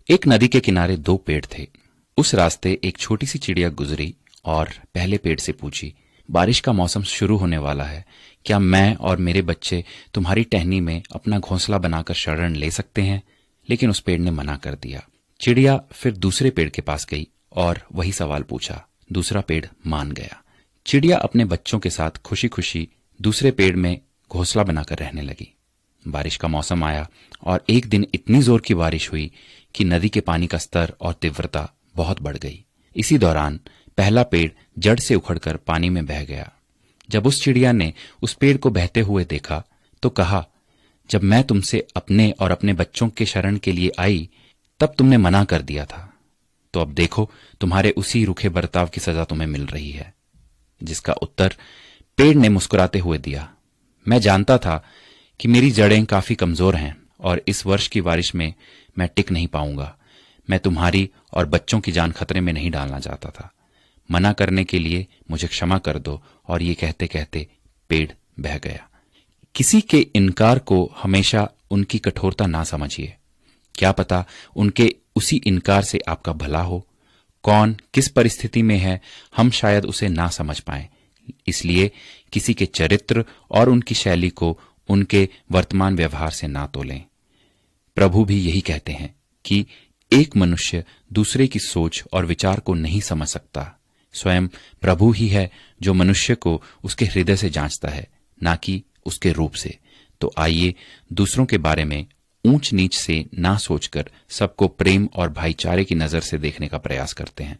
एक नदी के किनारे दो पेड़ थे। उस रास्ते एक छोटी सी चिड़िया गुजरी और पहले पेड़ से पूछी, बारिश का मौसम शुरू होने वाला है, क्या मैं और मेरे बच्चे तुम्हारी टहनी में अपना घोंसला बनाकर शरण ले सकते हैं? लेकिन उस पेड़ ने मना कर दिया। चिड़िया फिर दूसरे पेड़ के पास गई और वही सवाल पूछा। दूसरा पेड़ मान गया। चिड़िया अपने बच्चों के साथ खुशी खुशी दूसरे पेड़ में घोंसला बनाकर रहने लगी। बारिश का मौसम आया और एक दिन इतनी जोर की बारिश हुई कि नदी के पानी का स्तर और तीव्रता बहुत बढ़ गई। इसी दौरान पहला पेड़ जड़ से उखड़कर पानी में बह गया। जब उस चिड़िया ने उस पेड़ को बहते हुए देखा तो कहा, जब मैं तुमसे अपने और अपने बच्चों के शरण के लिए आई तब तुमने मना कर दिया था, तो अब देखो तुम्हारे उसी रूखे बर्ताव की सजा तुम्हें मिल रही है। जिसका उत्तर पेड़ ने मुस्कुराते हुए दिया, मैं जानता था कि मेरी जड़ें काफी कमजोर हैं और इस वर्ष की बारिश में मैं टिक नहीं पाऊंगा। मैं तुम्हारी और बच्चों की जान खतरे में नहीं डालना चाहता था। मना करने के लिए मुझे क्षमा कर दो। और ये कहते कहते पेड़ बह गया। किसी के इनकार को हमेशा उनकी कठोरता ना समझिए। क्या पता उनके उसी इनकार से आपका भला हो। कौन किस परिस्थिति में है हम शायद उसे ना समझ पाए, इसलिए किसी के चरित्र और उनकी शैली को उनके वर्तमान व्यवहार से ना तोलें। प्रभु भी यही कहते हैं कि एक मनुष्य दूसरे की सोच और विचार को नहीं समझ सकता। स्वयं प्रभु ही है जो मनुष्य को उसके हृदय से जांचता है, ना कि उसके रूप से। तो आइए दूसरों के बारे में ऊंच नीच से ना सोचकर सबको प्रेम और भाईचारे की नजर से देखने का प्रयास करते हैं।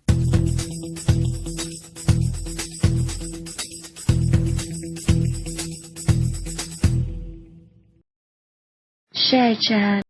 Share chat.